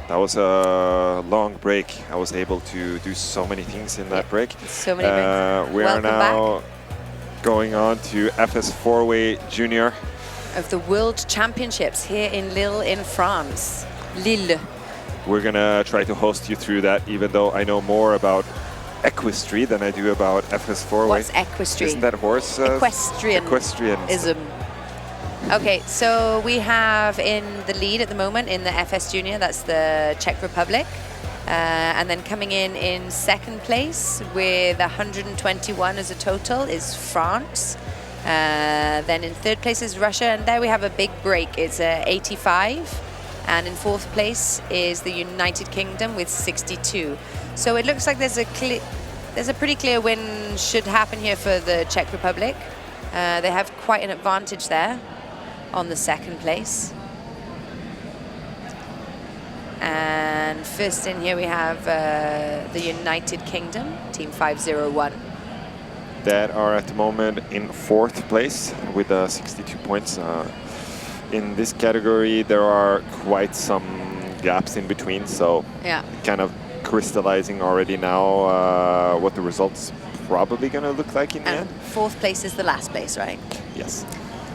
That was a long break. I was able to do so many things in that break. So many breaks. We are now going on to FS 4-way junior. Of the World Championships here in Lille in France. Lille. We're gonna try to host you through that, even though I know more about equestrian than I do about FS 4-way. What's equestrian? Isn't that horse? Equestrian. Equestrianism. Okay, so we have in the lead at the moment in the FS Junior, that's the Czech Republic. And then coming in second place with 121 as a total is France. Then in third place is Russia, and there we have a big break. It's 85. And in fourth place is the United Kingdom with 62. So it looks like there's a pretty clear win should happen here for the Czech Republic. They have quite an advantage there on the second place. And first in here we have the United Kingdom, Team 501. That are at the moment in fourth place with 62 points. In this category, there are quite some gaps in between, so yeah, kind of crystallizing already now what the results probably going to look like in the end. Fourth place is the last place, right? Yes.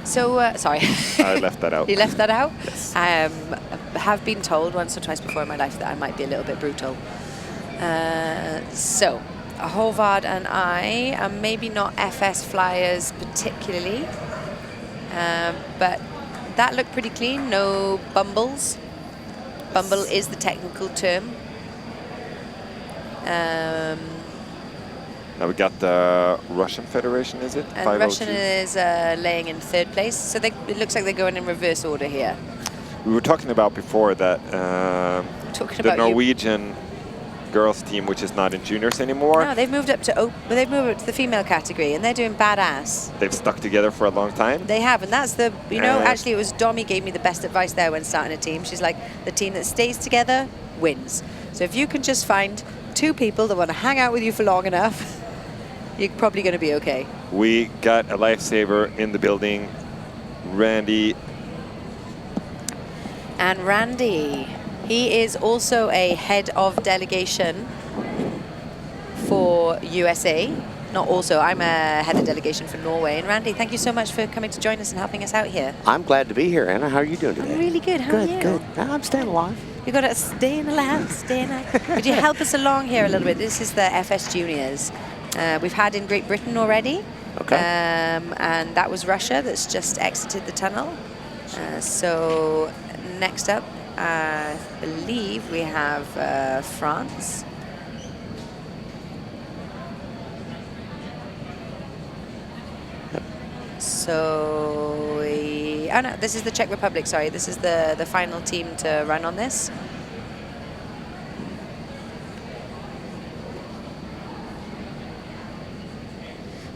So, sorry. I left that out. You left that out? Yes. I have been told once or twice before in my life that I might be a little bit brutal. So, Håvard and I are maybe not FS flyers particularly, but that looked pretty clean, no bumbles. Bumble is the technical term. Now we got the Russian Federation, is it? And Russian is laying in third place, so it looks like they're going in reverse order here. We were talking about before that the Norwegian girls team, which is not in juniors anymore. No, they've moved up to the female category, and they're doing badass. They've stuck together for a long time. They have, and that's the, actually it was Domi gave me the best advice there when starting a team. She's like, the team that stays together wins. So if you can just find two people that want to hang out with you for long enough, you're probably going to be okay. We got a lifesaver in the building, Randy. And Randy, he is also a head of delegation for USA. Not also, I'm a head of delegation for Norway. And Randy, thank you so much for coming to join us and helping us out here. I'm glad to be here, Anna. How are you doing today? I'm really good. How are you? Good. I'm staying alive. You got to stay alive, stay alive. Could you help us along here a little bit? This is the FS Juniors. We've had in Great Britain already. Okay. And that was Russia that's just exited the tunnel. So next up, I believe we have France. So, oh no, this is the Czech Republic, sorry. This is the final team to run on this.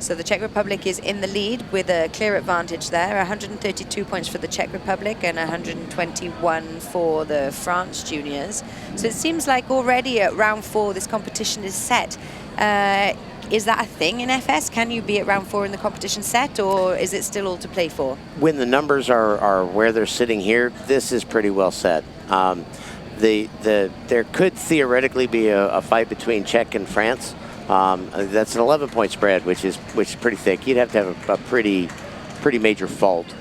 So the Czech Republic is in the lead with a clear advantage there. 132 points for the Czech Republic and 121 for the France juniors. So it seems like already at round 4 this competition is set. Is that a thing in FS? Can you be at round 4 in the competition set, or is it still all to play for? When the numbers are where they're sitting here, this is pretty well set. There could theoretically be a fight between Czech and France. That's an 11-point spread, which is pretty thick. You'd have to have a pretty major fault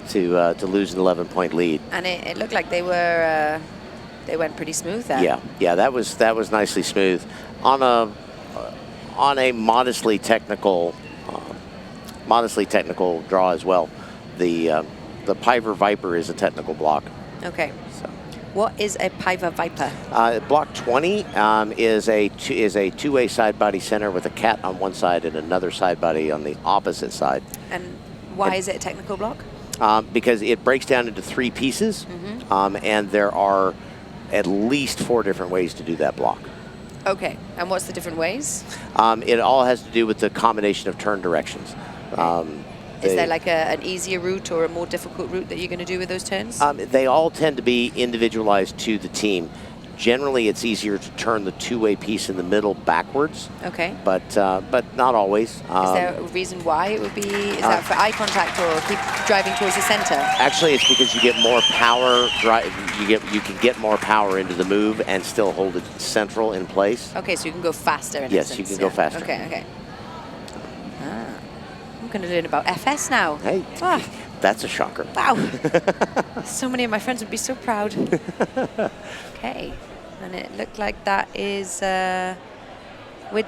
to lose an 11-point lead. And it looked like they went pretty smooth there. Yeah, that was nicely smooth on a modestly technical draw as well. The Piver Viper is a technical block. Okay. So. What is a Piver Viper? Block 20 is a two-way side body center with a cat on one side and another side body on the opposite side. And why is it a technical block? Because it breaks down into 3 pieces, and there are at least 4 different ways to do that block. Okay, and what's the different ways? It all has to do with the combination of turn directions. Is there like an easier route or a more difficult route that you're going to do with those turns? They all tend to be individualized to the team. Generally, it's easier to turn the two-way piece in the middle backwards. Okay. But not always. Is there a reason why it would be? Is that for eye contact or keep driving towards the center? Actually, it's because you get more power. You can get more power into the move and still hold it central in place. Okay, so you can go faster. In Yes, essence. you can go faster. Okay, okay. Ah, I'm going to learn about FS now. Hey, that's a shocker. Wow. So many of my friends would be so proud. Okay, and it looked like that is, we're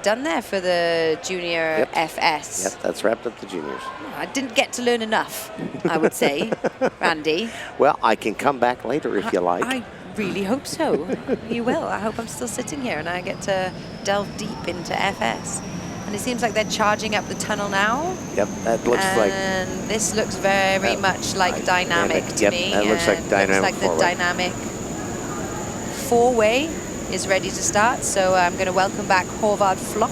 done there for the junior FS. Yep, that's wrapped up the juniors. I didn't get to learn enough, I would say, Randy. Well, I can come back later if you like. I really hope so. You will. I hope I'm still sitting here and I get to delve deep into FS. And it seems like they're charging up the tunnel now. Yep, that looks like... And this looks very much like dynamic to me. That looks like dynamic looks like the dynamic four-way is ready to start. So I'm going to welcome back Håvard Flott.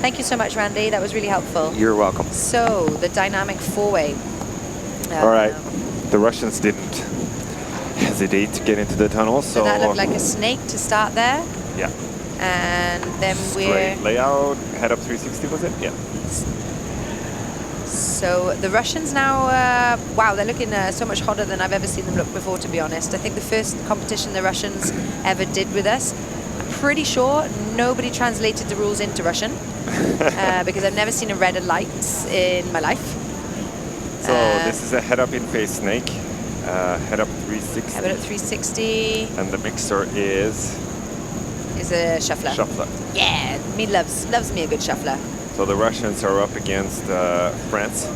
Thank you so much, Randy. That was really helpful. You're welcome. So the dynamic four-way. All right. The Russians didn't hesitate to get into the tunnel. So that looked like a snake to start there. Yeah. And then Great layout, head up 360 was it? Yeah. So the Russians now, wow, they're looking so much hotter than I've ever seen them look before, to be honest. I think the first competition the Russians ever did with us, I'm pretty sure nobody translated the rules into Russian because I've never seen a redder light in my life. So this is a head up in phase snake, head up 360. Head up 360. And the mixer is a shuffler. Shuffler. Yeah, me loves me a good shuffler. So the Russians are up against France.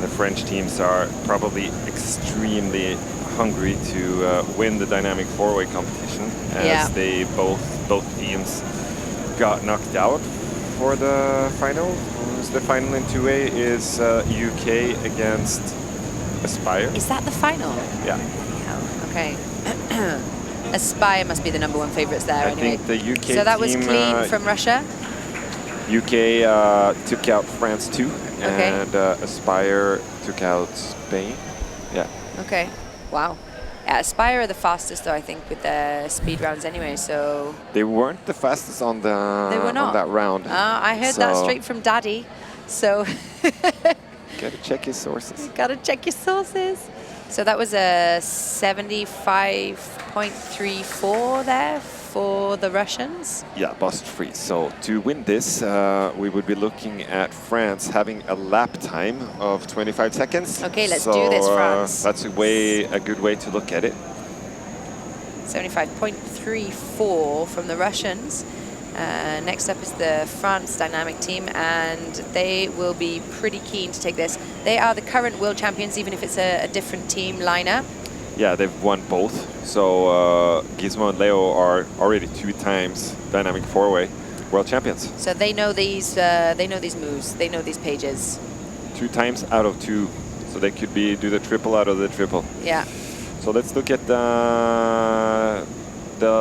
The French teams are probably extremely hungry to win the dynamic four-way competition, as they both teams got knocked out for the final. The final in two-way is UK against Aspire. Is that the final? Yeah. Okay. Aspire must be the #1 favorites there. I think the UK so that was team, clean from Russia? UK took out France too, and Aspire took out Spain. Yeah. Okay. Wow. Yeah, Aspire are the fastest though, I think, with the speed rounds anyway, so... They weren't the fastest on the they were not. on that round. I heard that straight from Daddy, so... Gotta check your sources. Gotta check your sources. So that was a 75.34 there for the Russians. Yeah, bust free. So to win this, we would be looking at France having a lap time of 25 seconds. Okay, let's do this, France. That's a good way to look at it. 75.34 from the Russians. Next up is the France dynamic team, and they will be pretty keen to take this. They are the current world champions, even if it's a different team lineup. Yeah, they've won both. So Gizmo and Leo are already 2 times dynamic four-way world champions. So they know these moves. They know these pages. 2 times out of 2. So they could do the triple out of the triple. Yeah. So let's look at the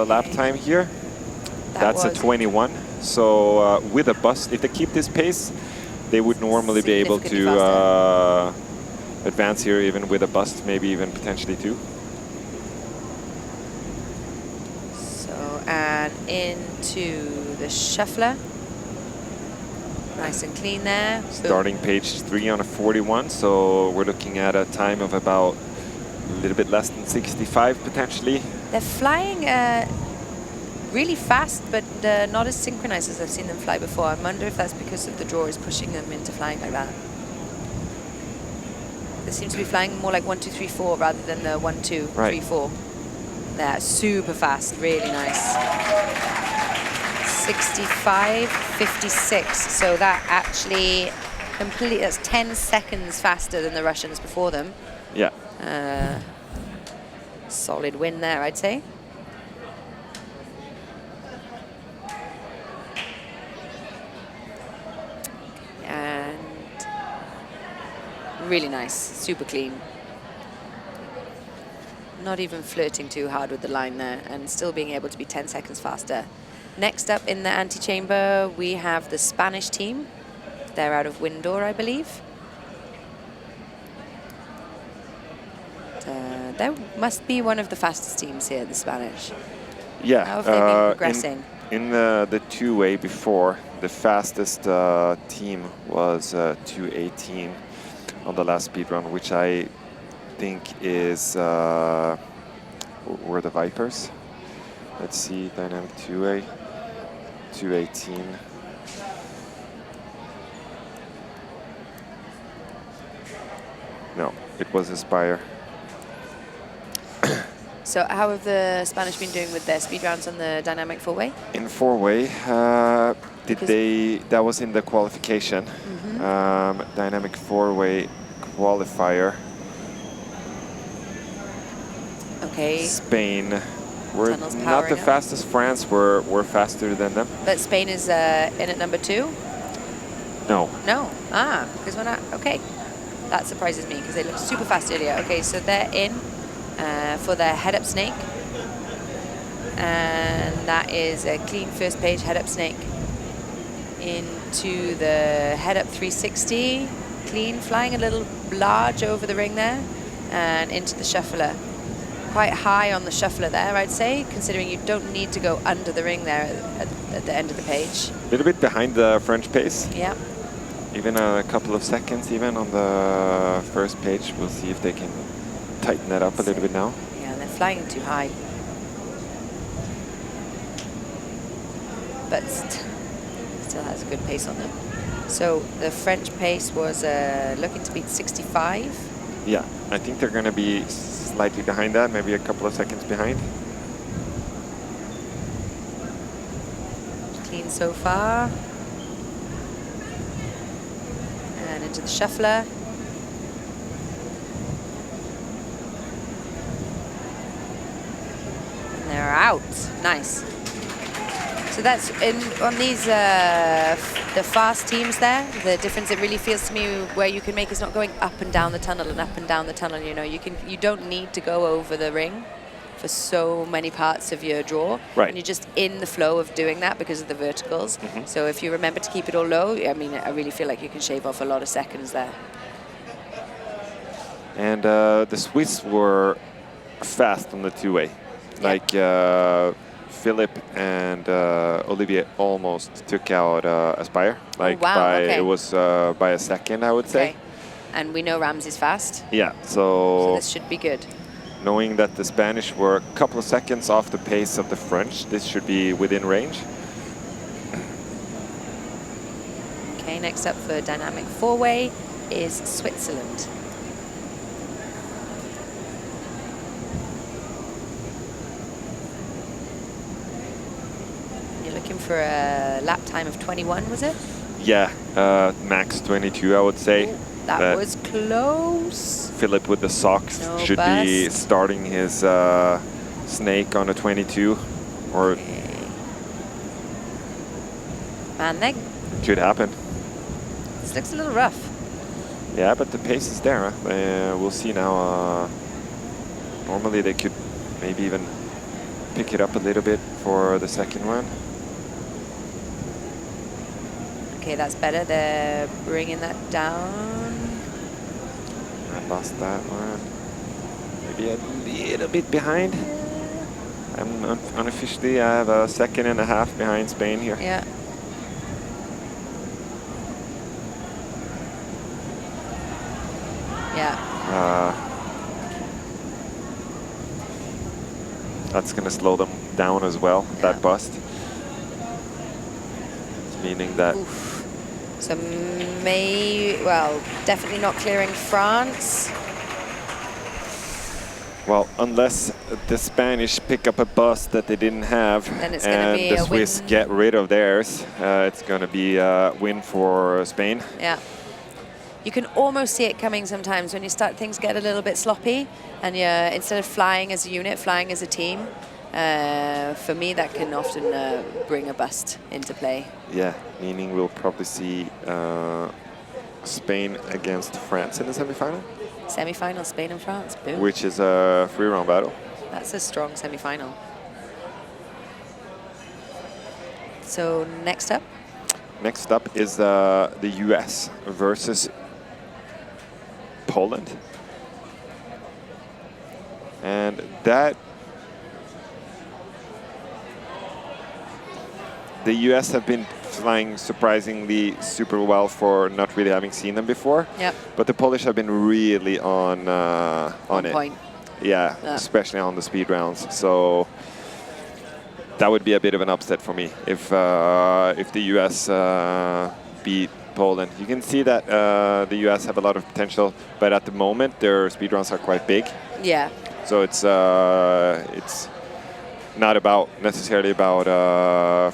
lap time here. That's a 21. So with a bust, if they keep this pace, they would normally be able to advance here even with a bust, maybe even potentially 2. So, and into the shuffler. Nice and clean there. Starting page 3 on a 41, so we're looking at a time of about a little bit less than 65 potentially. They're flying really fast, but not as synchronized as I've seen them fly before. I wonder if that's because of the draw is pushing them into flying like that. They seem to be flying more like 1, 2, 3, 4 rather than the 1, 2, 3, 4. They're super fast, really nice. 65.56. So that actually that's 10 seconds faster than the Russians before them. Yeah. Solid win there, I'd say. And really nice, super clean. Not even flirting too hard with the line there, and still being able to be 10 seconds faster. Next up in the antechamber, we have the Spanish team. They're out of Indoor, I believe. There must be one of the fastest teams here, the Spanish. Yeah. How have they been progressing? In the two-way before, the fastest team was 2:18 on the last speed run, which I think is were the Vipers. Let's see, dynamic two-way, 2:18. No, it was Aspire. So how have the Spanish been doing with their speed rounds on the dynamic four-way? In four-way, that was in the qualification. Dynamic four-way qualifier. Okay. Spain were not the fastest. France were faster than them. But Spain is in at number 2? No. No. Because when okay. That surprises me because they looked super fast earlier. Okay, so they're in for their head-up snake. And that is a clean first page head-up snake. Into the head-up 360. Clean, flying a little large over the ring there. And into the shuffler. Quite high on the shuffler there, I'd say, considering you don't need to go under the ring there at the end of the page. A little bit behind the French pace. Yeah. Even a couple of seconds even on the first page. We'll see if they can tighten that up a little bit now. Yeah, they're flying too high. But still has a good pace on them. So the French pace was looking to beat 65. Yeah, I think they're going to be slightly behind that, maybe a couple of seconds behind. Clean so far. And into the shuffler. And they're out. Nice. So that's on these the fast teams there. The difference it really feels to me where you can make is not going up and down the tunnel and up and down the tunnel. You know, you don't need to go over the ring for so many parts of your draw. Right. And you're just in the flow of doing that because of the verticals. So if you remember to keep it all low, I mean, I really feel like you can shave off a lot of seconds there. And the Swiss were fast on the two-way. Like Philip and Olivier almost took out Aspire. Like it was by a second, I would say. And we know Rams is fast. Yeah, so this should be good. Knowing that the Spanish were a couple of seconds off the pace of the French, this should be within range. Okay, next up for dynamic four-way is Switzerland. You're looking for a lap time of 21, was it? Yeah, max 22, I would say. Ooh, that was close. Philip with the socks should be starting his snake on a 22, or man, that could happen. This looks a little rough. Yeah, but the pace is there. We'll see now. Normally they could maybe even pick it up a little bit for the second one. Okay, that's better. They're bringing that down. I lost that one. Maybe a little bit behind. I'm unofficially, I have a second and a half behind Spain here. Yeah. Yeah. That's going to slow them down as well, that bust. Meaning that... Oof. So definitely not clearing France. Well, unless the Spanish pick up a bust that they didn't have, then it's and the Swiss get rid of theirs, it's going to be a win for Spain. Yeah. You can almost see it coming sometimes when things get a little bit sloppy, and instead of flying as a unit, flying as a team. For me, that can often bring a bust into play. Yeah, meaning we'll probably see Spain against France in the semi-final. Semi-final, Spain and France. Boom. Which is a 3-round battle. That's a strong semi-final. So next up? Next up is the US versus Poland. And that the US have been flying surprisingly super well for not really having seen them before. Yep. But the Polish have been really on it. Point. Yeah, especially on the speed rounds. So that would be a bit of an upset for me if the US beat Poland. You can see that the US have a lot of potential, but at the moment their speed rounds are quite big. Yeah. So it's not necessarily about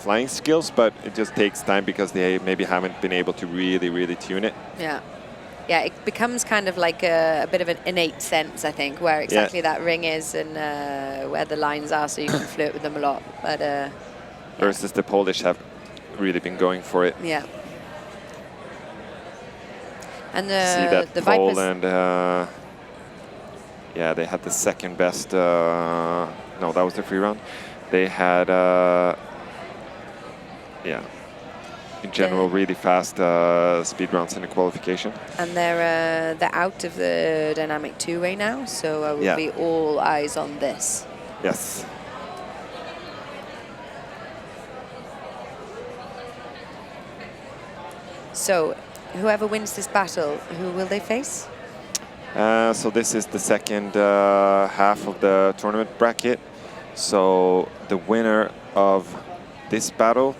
flying skills, but it just takes time because they maybe haven't been able to really tune it. Yeah. Yeah, it becomes kind of like a bit of an innate sense, I think, where exactly that ring is and where the lines are, so you can flirt with them a lot. But versus the Polish have really been going for it. Yeah. And see that the Poland, yeah, they had the second best. No, that was the free round. They had, yeah, in general, really fast speed rounds in the qualification. And they're out of the dynamic two-way now, so I will be all eyes on this. Yes. So, whoever wins this battle, who will they face? So this is the second half of the tournament bracket. So the winner of this battle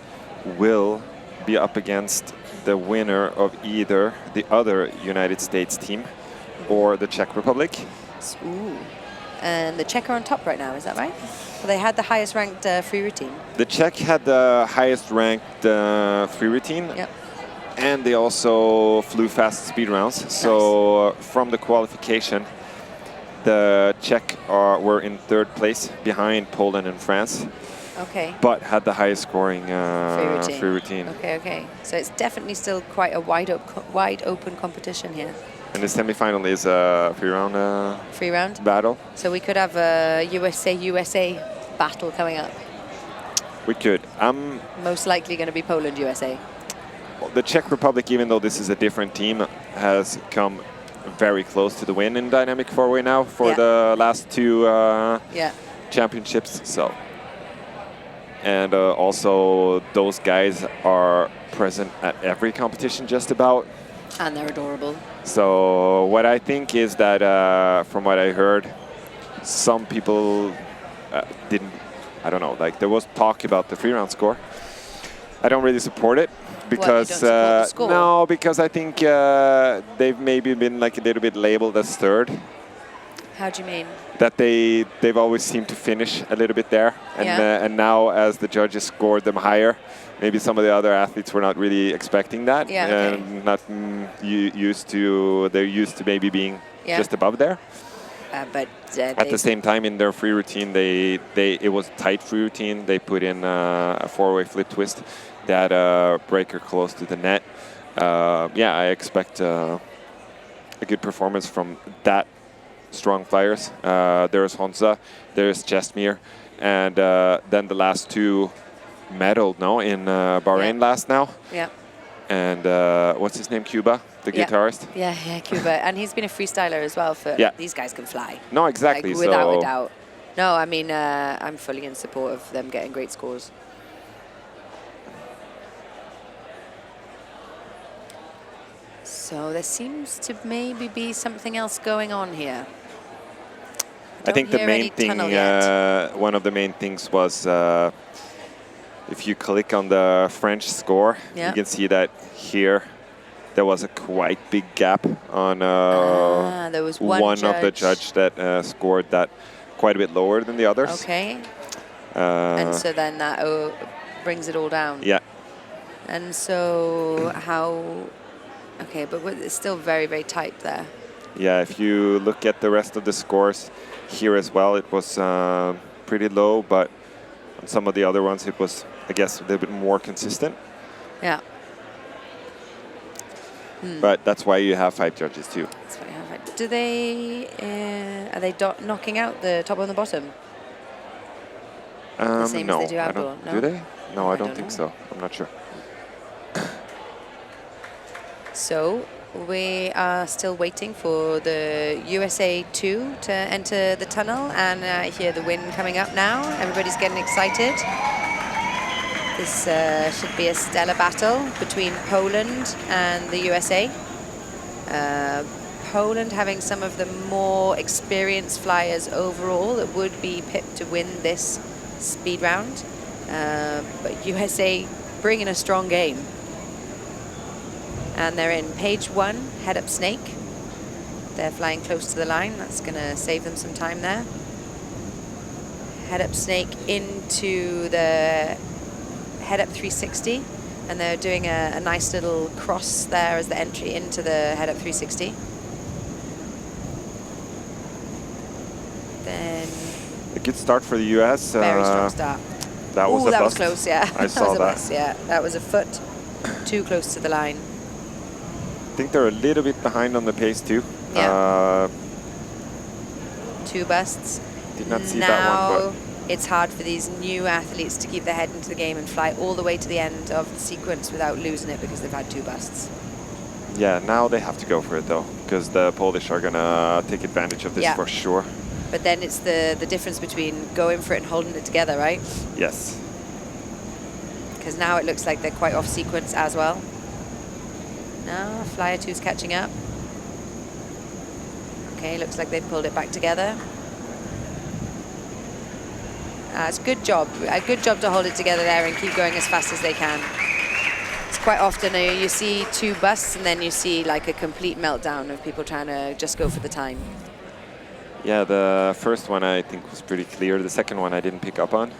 will be up against the winner of either the other United States team or the Czech Republic. Ooh. And the Czech are on top right now, is that right? Well, they had the highest ranked free routine. The Czech had the highest ranked free routine. Yep. And they also flew fast speed rounds. Nice. So from the qualification, the Czech were in third place behind Poland and France. Okay. But had the highest scoring free routine. Okay, okay. So it's definitely still quite a wide open competition here. And the semi-final is a free round battle. So we could have a USA battle coming up. We could. Most likely going to be Poland-USA. The Czech Republic, even though this is a different team, has come very close to the win in dynamic four-way now for the last two championships. So, and also those guys are present at every competition just about. And they're adorable. So what I think is that, from what I heard, some people didn't, I don't know, like there was talk about the free round score. I don't really support it. Because no, because I think they've maybe been like a little bit labeled as third. How do you mean? That they've always seemed to finish a little bit there, and and now as the judges scored them higher, maybe some of the other athletes were not really expecting that, and not used to. They're used to maybe being just above there. But at the same time, in their free routine, it was a tight free routine. They put in a four-way flip twist. That breaker close to the net. Yeah, I expect a good performance from that strong flyers. There's Honza, there's Chesmir, and then the last two medaled in Bahrain last now. Yeah. And what's his name? Cuba, the guitarist. Yeah, Cuba, and he's been a freestyler as well. These guys can fly. No, exactly. Like, without a doubt. No, I mean I'm fully in support of them getting great scores. So there seems to maybe be something else going on here. I think the main thing, one of the main things was if you click on the French score, you can see that here there was a quite big gap on there was one of the judge that scored that quite a bit lower than the others. Okay. And so then that brings it all down. Yeah. And so how... Okay, but it's still very, very tight there. Yeah, if you look at the rest of the scores here as well, it was pretty low, but on some of the other ones, it was, I guess, a little bit more consistent. Yeah. But that's why you have 5 judges too. That's why you have 5. Do they, are they knocking out the top and the bottom? The same as they do outdoor? Do they? No, I don't think so. I'm not sure. So we are still waiting for the USA 2 to enter the tunnel, and I hear the wind coming up now. Everybody's getting excited. This should be a stellar battle between Poland and the USA. Poland having some of the more experienced flyers overall that would be picked to win this speed round. But USA bringing a strong game. And they're in page 1, head up snake. They're flying close to the line. That's going to save them some time there. Head up snake into the head up 360. And they're doing a nice little cross there as the entry into the head up 360. Then a good start for the US. Very strong start. That was a that bust. was close, yeah. I saw that. Bust, yeah, that was a foot too close to the line. I think they're a little bit behind on the pace too. Yeah. 2 busts. Did not see now, that one, but it's hard for these new athletes to keep their head into the game and fly all the way to the end of the sequence without losing it because they've had 2 busts. yeah, now they have to go for it though, because the Polish are gonna take advantage of this for sure. But then it's the difference between going for it and holding it together, right? Yes. Because now it looks like they're quite off sequence as well. No, Flyer 2's catching up. Okay, looks like they've pulled it back together. It's a good job to hold it together there and keep going as fast as they can. It's quite often you see 2 busts and then you see like a complete meltdown of people trying to just go for the time. Yeah, the first one I think was pretty clear. The second one I didn't pick up on.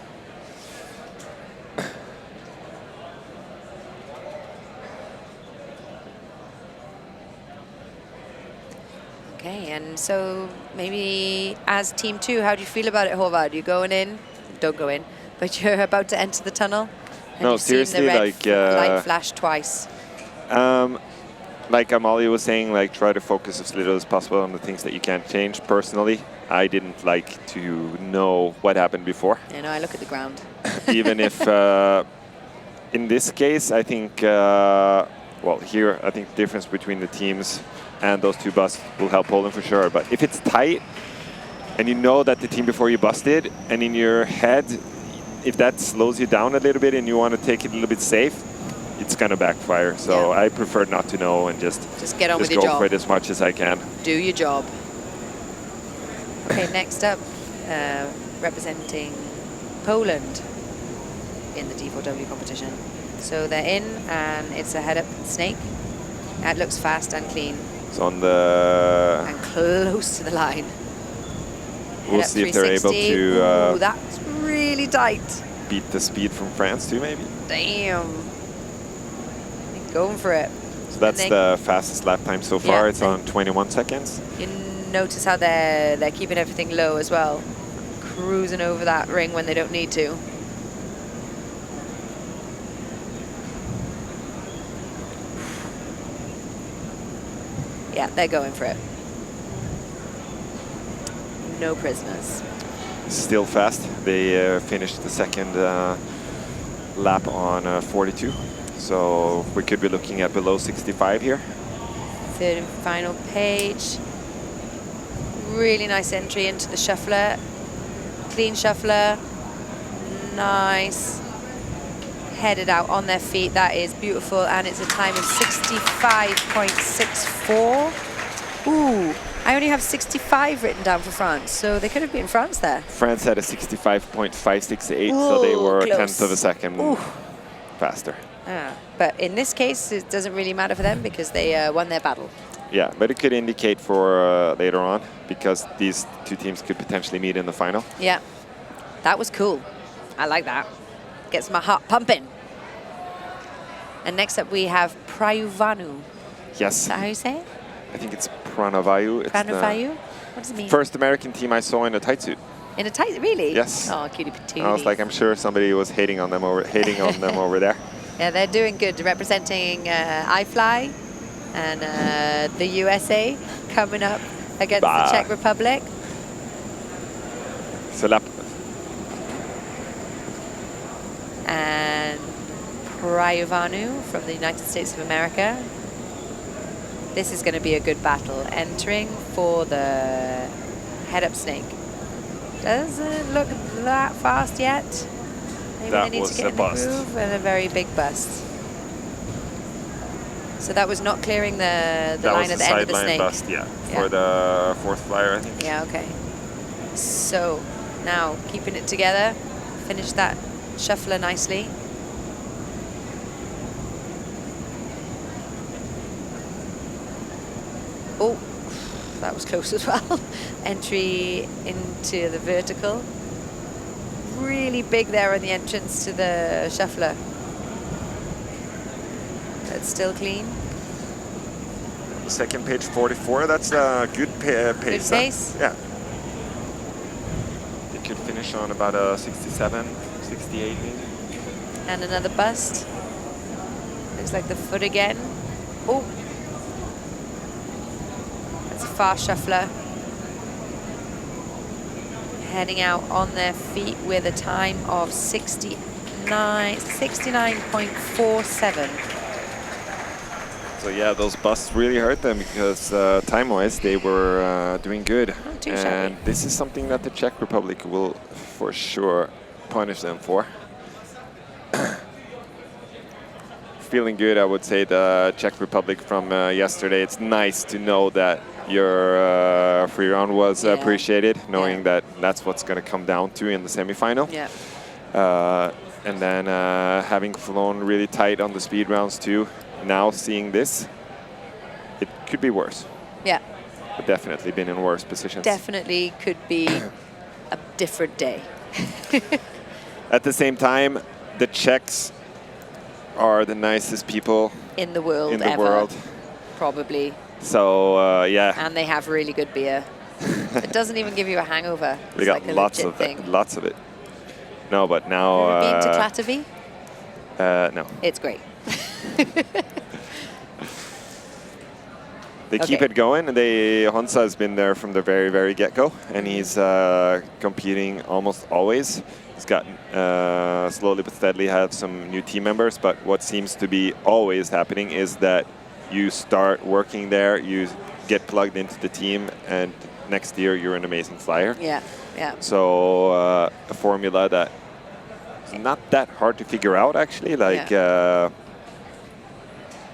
Okay, and so maybe as Team 2, how do you feel about it, Håvard? You going in? Don't go in, but you're about to enter the tunnel. And No, you've seen seriously, the red like light flash twice. Like Amalie was saying, like try to focus as little as possible on the things that you can't change. Personally, I didn't like to know what happened before. You know, I look at the ground. Even if, in this case, I think, well, here I think the difference between the teams and those 2 busts will help Poland for sure. But if it's tight and you know that the team before you busted, and in your head, if that slows you down a little bit and you want to take it a little bit safe, it's going to backfire. So I prefer not to know and just get on with your job. Go for it as much as I can. Do your job. Okay, next up, representing Poland in the D4W competition. So they're in, and it's a head-up snake. That looks fast and clean. It's on the... And close to the line. We'll see if they're able to... Ooh, that's really tight. Beat the speed from France too, maybe. Damn. Going for it. So that's the fastest lap time so far. Yeah, it's on 21 seconds. You notice how they're keeping everything low as well. Cruising over that ring when they don't need to. Yeah, they're going for it. No prisoners. Still fast. They finished the second lap on 42. So we could be looking at below 65 here. Third and final page. Really nice entry into the shuffler. Clean shuffler. Nice. Headed out on their feet. That is beautiful. And it's a time of 65.64. Ooh, I only have 65 written down for France. So they could have beaten France there. France had a 65.568, so they were a tenth of a second faster. But in this case, it doesn't really matter for them because they won their battle. Yeah, but it could indicate for later on because these 2 teams could potentially meet in the final. Yeah, that was cool. I like that. Gets my heart pumping. And next up we have Prayuvanu. Yes. Is that how you say it? I think it's Pranavayu. Pranavayu? What does it mean? First American team I saw in a tight suit. In a tight, really? Yes. Oh, cutie patootie. I was like, I'm sure somebody was hating on them over there. Yeah, they're doing good, representing iFly and the USA coming up against the Czech Republic. So lap. And Prayuvanu from the United States of America. This is going to be a good battle. Entering for the head-up snake. Doesn't look that fast yet. Maybe That they need was to get a in the bust. groove, and a very big bust. So that was not clearing the line at the end of the snake. That was a sideline bust, yeah, for the fourth flyer, I think. Yeah, okay. So now keeping it together, finish that shuffler nicely. Oh, that was close as well. Entry into the vertical. Really big there on the entrance to the shuffler. That's still clean. Second page 44, that's a good pace. Good pace? Yeah. They could finish on about a 67, 68 maybe. And another bust. Looks like the foot again. Oh. That's a fast shuffler. Heading out on their feet with a time of 69.47. So yeah, those busts really hurt them because time-wise they were doing good. Not too and shabby. this is something that the Czech Republic will for sure punish them for. Feeling good, I would say, the Czech Republic from yesterday. It's nice to know that your free round was appreciated, knowing that that's what's going to come down to in the semifinal. Yeah. And then having flown really tight on the speed rounds too. Now seeing this, it could be worse. Yeah. But definitely been in worse positions. Definitely could be a different day. At the same time, the Czechs are the nicest people in the world in the ever. world. Probably. So yeah. And they have really good beer. It doesn't even give you a hangover. They It's got like a lots legit of thing. it. Lots of it. No, but now. Have you been to Klatovy? No. It's great. They keep it going, and Honza has been there from the very, very get-go, and he's competing almost always. He's gotten slowly but steadily have some new team members, but what seems to be always happening is that you start working there, you get plugged into the team, and next year you're an amazing flyer. Yeah, yeah. So a formula that is not that hard to figure out, actually. Like.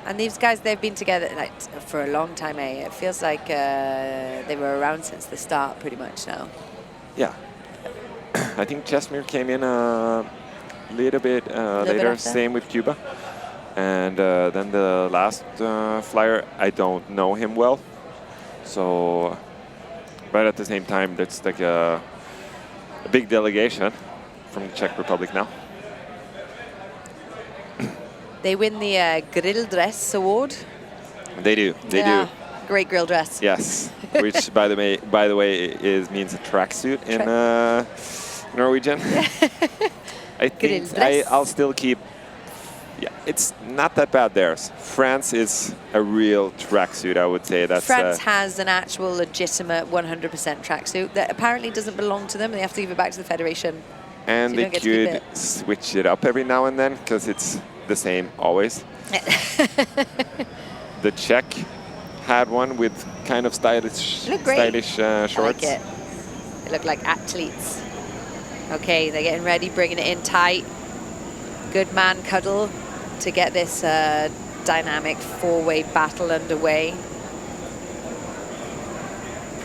And these guys, they've been together like for a long time, eh? It feels like they were around since the start, pretty much now. Yeah. I think Chesmere came in a little bit later, same with Cuba. And then the last flyer, I don't know him well. So, but at the same time, that's like a big delegation from the Czech Republic now. They win the grill dress award. They do. They do. Great grill dress. Yes, which by the way means a tracksuit in Norwegian. I think I'll still keep. Yeah, it's not that bad. Theirs. France is a real tracksuit, I would say. That's France has an actual legitimate 100% tracksuit that apparently doesn't belong to them. They have to give it back to the federation. And so they could switch it up every now and then because it's the same always. The Czech had one with kind of stylish shorts. I like it. They look like athletes. Okay, they're getting ready, bringing it in tight. Good man cuddle to get this dynamic four-way battle underway.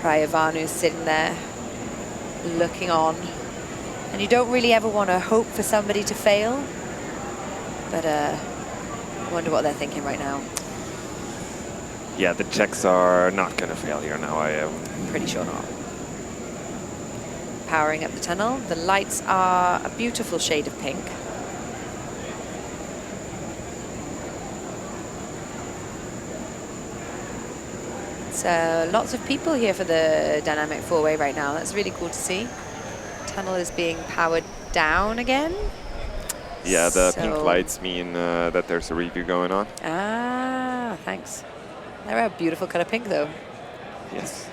Prayavanu's sitting there, looking on. And you don't really ever want to hope for somebody to fail. But I wonder what they're thinking right now. Yeah, the Czechs are not going to fail here now, I am. Pretty sure not. Powering up the tunnel. The lights are a beautiful shade of pink. So lots of people here for the dynamic four-way right now. That's really cool to see. Tunnel is being powered down again. Yeah, the pink lights mean that there's a review going on. Ah, thanks. They're a beautiful color pink, though. Yes.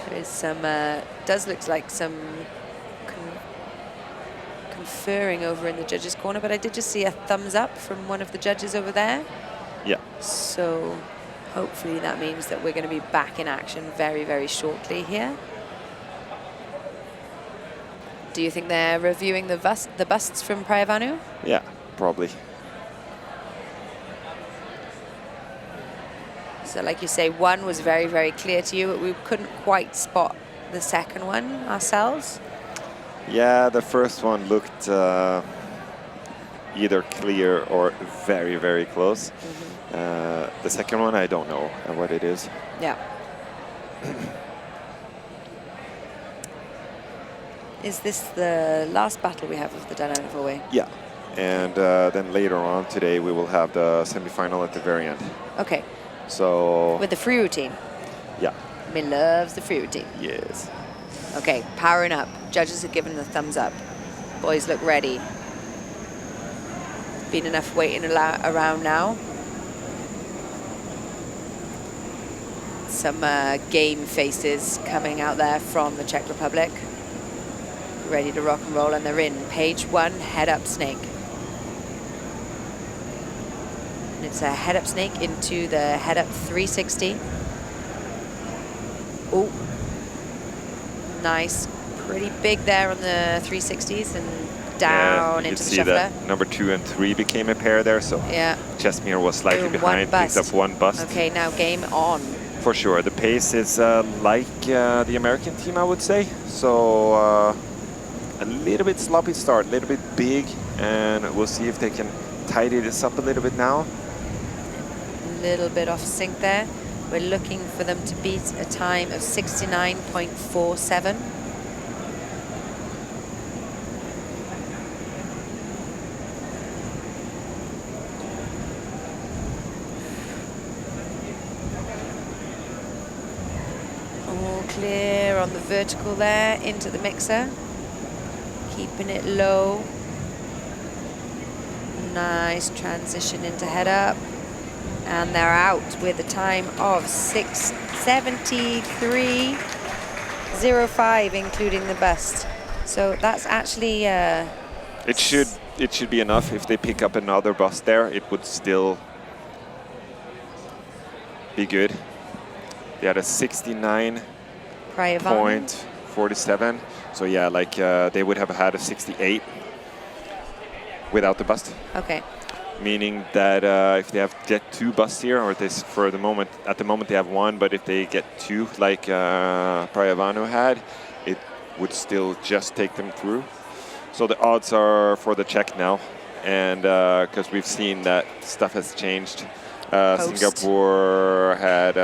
There is some, does look like some conferring over in the judges' corner, but I did just see a thumbs up from one of the judges over there. Yeah. So Hopefully that means that we're going to be back in action very, very shortly here. Do you think they're reviewing the busts from Praevanu? Yeah, probably. So like you say, one was very, very clear to you, but we couldn't quite spot the second one ourselves. Yeah, the first one looked either clear or very, very close. The second one, I don't know what it is. Yeah. Is this the last battle we have of the dynamic four-way? Yeah, and then later on today we will have the semi-final at the very end. Okay. So with the free routine. Yeah. Me loves the free routine. Yes. Okay, powering up. Judges have given the thumbs up. Boys look ready. Been enough waiting around now. Some game faces coming out there from the Czech Republic. Ready to rock and roll, and they're in. Page 1, head up snake. And it's a head up snake into the head up 360. Oh, nice. Pretty big there on the 360s and down into the shuffler. You can see that number 2 and 3 became a pair there, so yeah. Chesmere was slightly behind, picked up one bust. Okay, now game on. For sure, the pace is like the American team, I would say. So a little bit sloppy start, a little bit big, and we'll see if they can tidy this up a little bit now. A little bit off sync there. We're looking for them to beat a time of 69.47. All clear on the vertical there, into the mixer. Keeping it low. Nice transition into head up. And they're out with a time of 6:73.05, including the bust. So that's actually it should be enough. If they pick up another bust there, it would still be good. They had a 69.47. So yeah, like they would have had a 68 without the bust. Okay. Meaning that if they have get 2 busts here, or this for the moment, at the moment they have 1, but if they get 2 like Praevanu had, it would still just take them through. So the odds are for the Czech now, and because we've seen that stuff has changed. Singapore had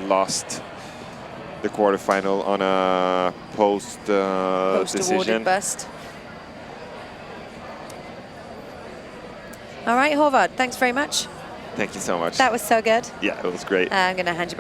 lost the quarterfinal on a post decision. Bust. All right, Håvard, thanks very much. Thank you so much. That was so good. Yeah, it was great. I'm going to hand you back